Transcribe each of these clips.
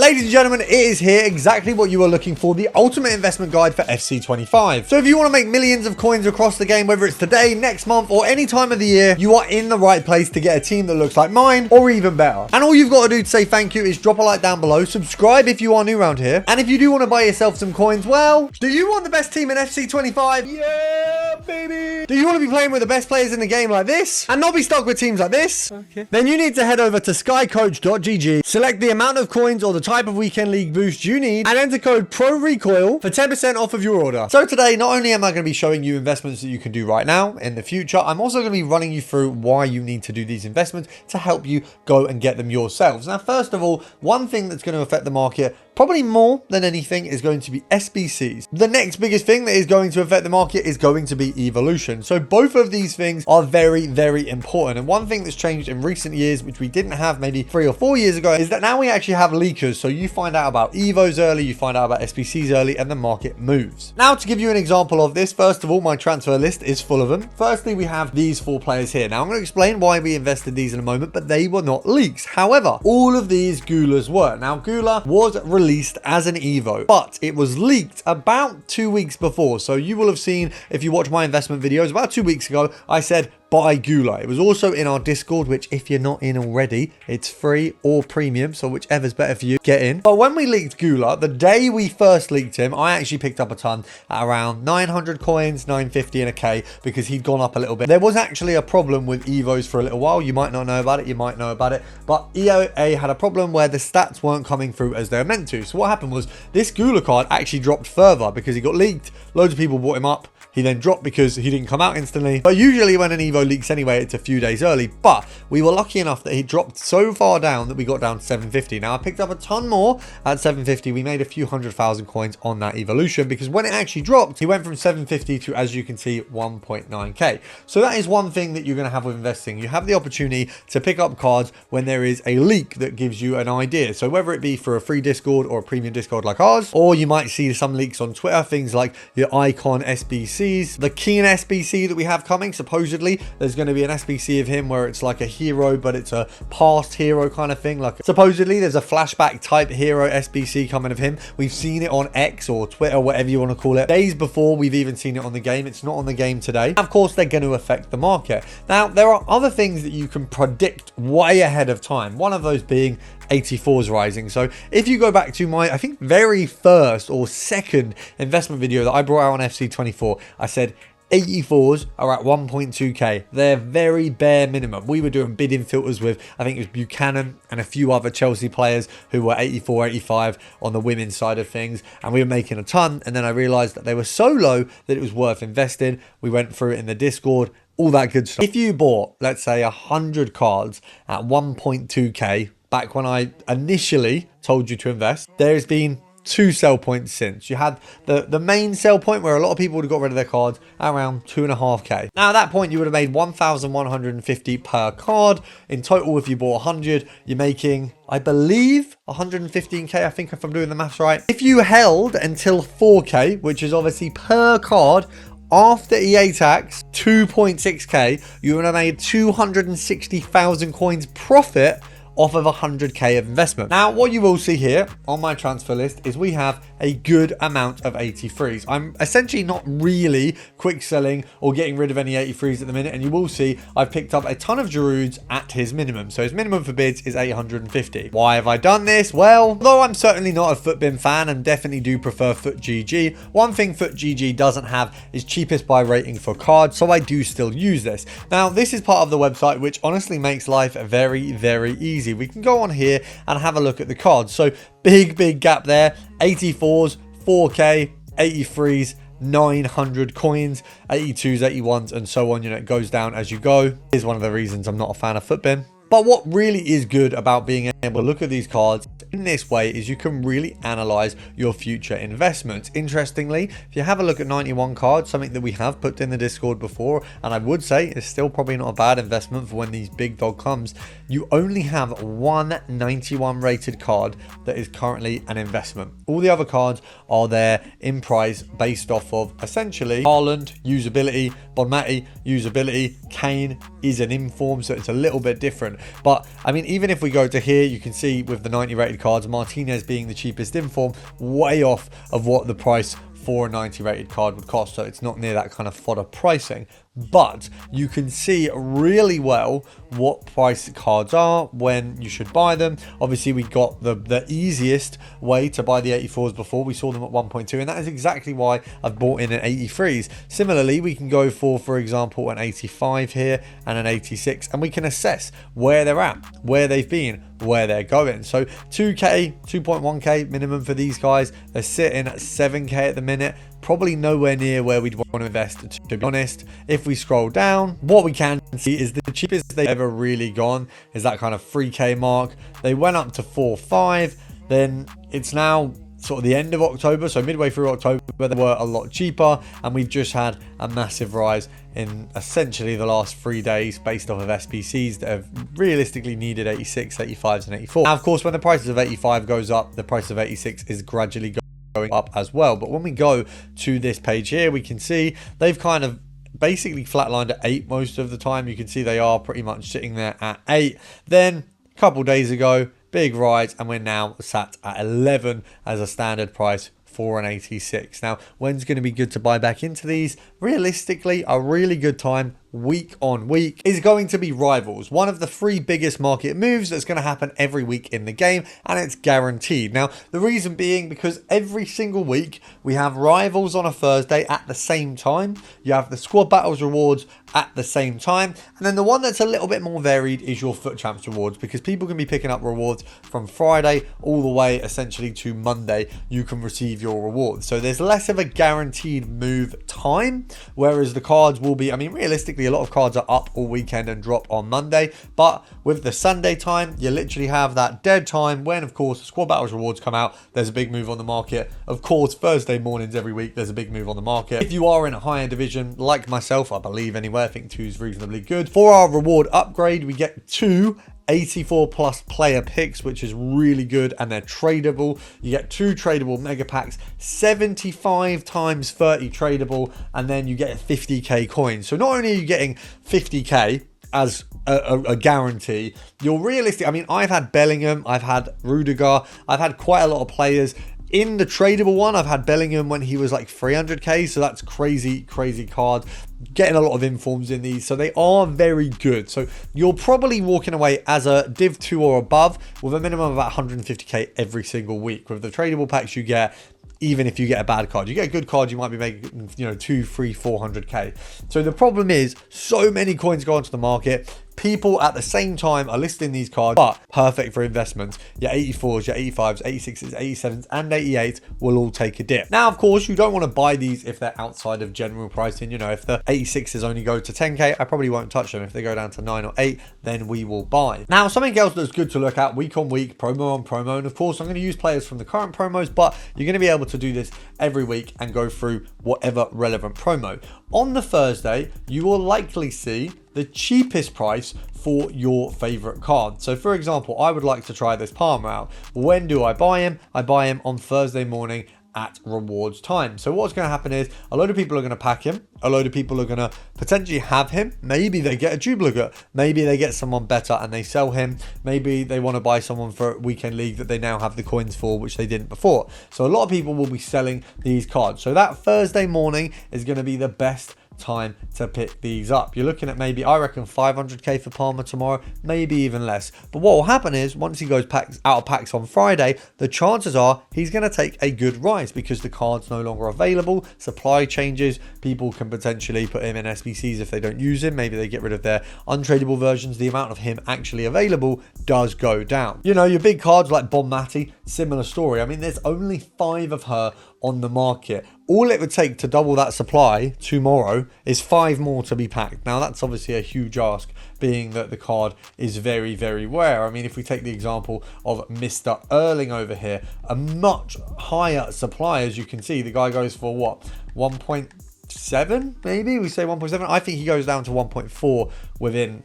Ladies and gentlemen, it is here, exactly what you are looking for, the ultimate investment guide for FC25. So if you want to make millions of coins across the game, whether it's today, next month, or any time of the year, you are in the right place to get a team that looks like mine, or even better. And all you've got to do to say thank you is drop a like down below, subscribe if you are new around here, and if you do want to buy yourself some coins, well, do you want the best team in FC25? Yeah, baby! Do you want to be playing with the best players in the game like this, and not be stuck with teams like this? Okay. Then you need to head over to skycoach.gg, select the amount of coins or the type of weekend league boost you need, and enter code PRORECOIL for 10% off of your order. So today, not only am I going to be showing you investments that you can do right now in the future, I'm also going to be running you through why you need to do these investments to help you go and get them yourselves. Now, first of all, one thing that's going to affect the market probably more than anything is going to be SBCs. The next biggest thing that is going to affect the market is going to be evolution. So both of these things are very, very important. And one thing that's changed in recent years, which we didn't have maybe 3 or 4 years ago, is that now we actually have leakers. So you find out about Evos early, you find out about SBCs early, and the market moves. Now, to give you an example of this, first of all, my transfer list is full of them. Firstly, we have these 4 players here. Now, I'm going to explain why we invested these in a moment, but they were not leaks. However, all of these Gulas were. Now, Gula was released as an Evo, but it was leaked about 2 weeks before. So you will have seen, if you watch my investment videos, about 2 weeks ago, I said, buy Gula. It was also in our Discord, which if you're not in already, it's free or premium, so whichever's better for you, get in. But when we leaked Gula, the day we first leaked him, I actually picked up a ton at around 900 coins, 950 and a K, because he'd gone up a little bit. There was actually a problem with Evos for a little while. You might not know about it, you might know about it, but EOA had a problem where the stats weren't coming through as they were meant to. So what happened was this Gula card actually dropped further because he got leaked. Loads of people bought him up. He then dropped because he didn't come out instantly. But usually when an Evo leaks anyway, it's a few days early. But we were lucky enough that he dropped so far down that we got down to 750. Now, I picked up a ton more at 750. We made a few 100,000 coins on that evolution because when it actually dropped, he went from 750 to, as you can see, 1.9K. So that is one thing that you're going to have with investing. You have the opportunity to pick up cards when there is a leak that gives you an idea. So whether it be for a free Discord or a premium Discord like ours, or you might see some leaks on Twitter, things like your Icon SBC, the Keen SBC that we have coming. Supposedly there's going to be an SBC of him where it's like a hero, but it's a past hero kind of thing. Like supposedly there's a flashback type hero SBC coming of him. We've seen it on X or Twitter, whatever you want to call it, days before we've even seen it on the game. It's not on the game today. Of course, they're going to affect the market. Now, there are other things that you can predict way ahead of time. One of those being 84s rising. So if you go back to my, I think, very first or second investment video that I brought out on FC24, I said 84s are at 1.2K. They're very bare minimum. We were doing bidding filters with, I think it was Buchanan and a few other Chelsea players who were 84, 85 on the women's side of things, and we were making a ton. And then I realized that they were so low that it was worth investing. We went through it in the Discord, all that good stuff. If you bought, let's say, 100 cards at 1.2K back when I initially told you to invest, there's been 2 sell points since. You had the main sell point where a lot of people would have got rid of their cards at around 2.5K. Now at that point you would have made 1,150 per card. In total, if you bought 100, you're making, I believe, 115K, I think, if I'm doing the maths right. If you held until 4K, which is obviously per card, after EA tax, 2.6K, you would have made 260,000 coins profit off of 100K of investment. Now, what you will see here on my transfer list is we have a good amount of 83s. I'm essentially not really quick selling or getting rid of any 83s at the minute, and you will see I've picked up a ton of Girouds at his minimum. So his minimum for bids is 850. Why have I done this? Well, although I'm certainly not a FootBin fan and definitely do prefer FootGG, one thing FootGG doesn't have is cheapest buy rating for cards, so I do still use this. Now, this is part of the website which honestly makes life very, very easy. We can go on here and have a look at the cards. So big gap there. 84s, 4K, 83s, 900 coins, 82s, 81s, and so on. You know, it goes down as you go. Here's one of the reasons I'm not a fan of FootBin. But what really is good about being able to look at these cards in this way is you can really analyze your future investments. Interestingly, if you have a look at 91 cards, something that we have put in the Discord before, and I would say it's still probably not a bad investment for when these big dog comes, you only have one 91 rated card that is currently an investment. All the other cards are there in price based off of essentially Haaland usability, Bonmati usability, Kane is an inform, so it's a little bit different. different. But I mean, even if we go to here, you can see with the 90 rated cards, Martinez being the cheapest in form, way off of what the price for a 90 rated card would cost. So it's not near that kind of fodder pricing, but you can see really well what price cards are, when you should buy them. Obviously, we got the easiest way to buy the 84s before. We saw them at 1.2, and that is exactly why I've bought in an 83s. Similarly, we can go for example, an 85 here and an 86, and we can assess where they're at, where they've been, where they're going. So 2k, 2.1k minimum for these guys. They're sitting at 7k at the minute. Probably nowhere near where we'd want to invest, to be honest. If we scroll down, what we can see is the cheapest they've ever really gone is that kind of 3k mark. They went up to 4.5, then it's now sort of the end of October, so midway through October they were a lot cheaper, and we've just had a massive rise in essentially the last 3 days based off of SBCs that have realistically needed 86, 85s and 84. Now, of course, when the prices of 85 goes up, the price of 86 is gradually going up as well. But when we go to this page here, we can see they've kind of basically flatlined at 8 most of the time. You can see they are pretty much sitting there at 8. Then a couple days ago, big rise, and we're now sat at 11 as a standard price for an 86. Now, when's going to be good to buy back into these? Realistically, a really good time week on week is going to be Rivals, one of the 3 biggest market moves that's going to happen every week in the game, and it's guaranteed. Now, the reason being because every single week we have Rivals on a Thursday at the same time. You have the Squad Battles rewards at the same time, and then the one that's a little bit more varied is your Foot Champs rewards, because people can be picking up rewards from Friday all the way essentially to Monday. You can receive your rewards, so there's less of a guaranteed move time, whereas the cards will be, I mean, realistically a lot of cards are up all weekend and drop on Monday, but with the Sunday time, you literally have that dead time when, of course, the Squad Battles rewards come out. There's a big move on the market. Of course, Thursday mornings every week, there's a big move on the market. If you are in a higher division, like myself, I believe anyway, I think 2 is reasonably good. For our reward upgrade, we get 2 84 plus player picks, which is really good, and they're tradable. You get 2 tradable mega packs, 75 times 30 tradable, and then you get 50k coins. So not only are you getting 50k as a guarantee, you're realistic. I mean, I've had Bellingham, I've had Rudiger, I've had quite a lot of players. In the tradable one, I've had Bellingham when he was like 300k, so that's crazy card. Getting a lot of informs in these, so they are very good. So you're probably walking away as a Div 2 or above with a minimum of about 150k every single week. With the tradable packs you get, even if you get a bad card, you get a good card, you might be making, 2, 3, 400k. So the problem is, so many coins go onto the market. People at the same time are listing these cards, but perfect for investments. Your 84s, your 85s, 86s, 87s, and 88s will all take a dip. Now, of course, you don't want to buy these if they're outside of general pricing. If the 86s only go to 10k, I probably won't touch them. If they go down to 9 or 8, then we will buy. Now, something else that's good to look at week on week, promo on promo, and of course, I'm going to use players from the current promos, but you're going to be able to do this every week and go through whatever relevant promo. On the Thursday, you will likely see the cheapest price for your favorite card. So for example, I would like to try this Palmer out. When do I buy him? I buy him on Thursday morning at rewards time. So what's going to happen is a load of people are going to pack him. A load of people are going to potentially have him. Maybe they get a duplicate. Maybe they get someone better and they sell him. Maybe they want to buy someone for a weekend league that they now have the coins for, which they didn't before. So a lot of people will be selling these cards. So that Thursday morning is going to be the best time to pick these up. You're looking at maybe, I reckon, 500k for Palmer tomorrow, maybe even less. But what will happen is once he goes out of packs on Friday, the chances are he's going to take a good rise because the card's no longer available. Supply changes. People can potentially put him in SBCs if they don't use him. Maybe they get rid of their untradable versions. The amount of him actually available does go down. Your big cards like Bonmati, similar story. I mean, there's only 5 of her on the market. All it would take to double that supply tomorrow is 5 more to be packed. Now, that's obviously a huge ask, being that the card is very, very rare. I mean, if we take the example of Mr. Erling over here, a much higher supply, as you can see, the guy goes for what? 1.7, maybe? We say 1.7. I think he goes down to 1.4 within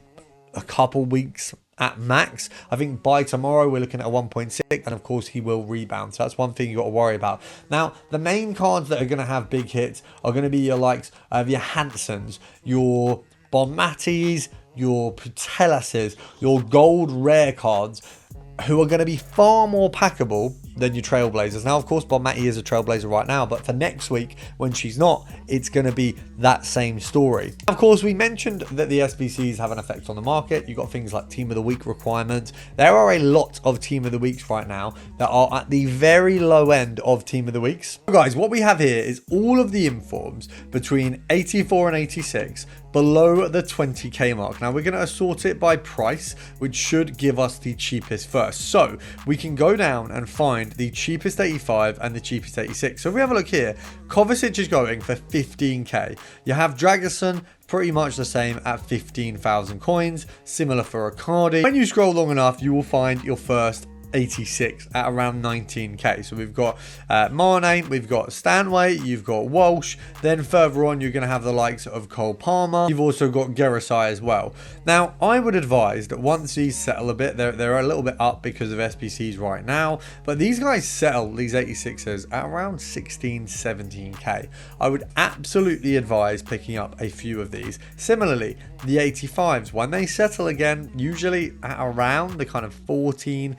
a couple weeks at max. I think by tomorrow we're looking at a 1.6, and of course he will rebound. So that's one thing you got to worry about. Now, the main cards that are going to have big hits are going to be your likes of your Hansons, your Bonmatis, your Putellas's, your gold rare cards, who are going to be far more packable than your Trailblazers. Now, of course, Bob Matty is a Trailblazer right now, but for next week, when she's not, it's going to be that same story. Of course, we mentioned that the SBCs have an effect on the market. You've got things like Team of the Week requirements. There are a lot of Team of the Weeks right now that are at the very low end of Team of the Weeks. So guys, what we have here is all of the informs between 84 and 86 below the 20k mark. Now, we're going to sort it by price, which should give us the cheapest first. So we can go down and find the cheapest 85 and the cheapest 86. So if we have a look here, Kovacic is going for 15k. You have Dragusin pretty much the same at 15,000 coins, similar for Icardi. When you scroll long enough, you will find your first 86 at around 19k. So we've got Mane, we've got Stanway, you've got Walsh, then further on you're going to have the likes of Cole Palmer. You've also got Gerasai as well. Now, I would advise that once these settle a bit, they're a little bit up because of SBCs right now, but these guys settle, these 86ers, at around 16, 17k. I would absolutely advise picking up a few of these. Similarly, the 85s, when they settle again, usually at around the kind of 14,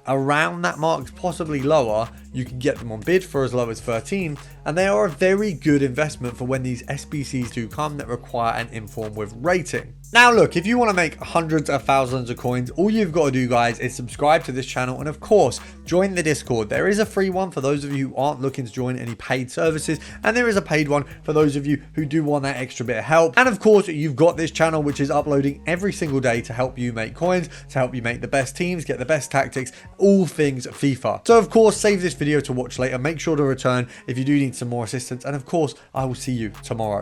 around that mark, possibly lower, you can get them on bid for as low as 13, and they are a very good investment for when these SBCs do come that require an inform with rating. Now look, if you want to make hundreds of thousands of coins, all you've got to do, guys, is subscribe to this channel and of course join the Discord. There is a free one for those of you who aren't looking to join any paid services, and there is a paid one for those of you who do want that extra bit of help. And of course, you've got this channel which is uploading every single day to help you make coins, to help you make the best teams, get the best tactics, all things FIFA. So of course, save this video to watch later. Make sure to return if you do need some more assistance, and of course, I will see you tomorrow.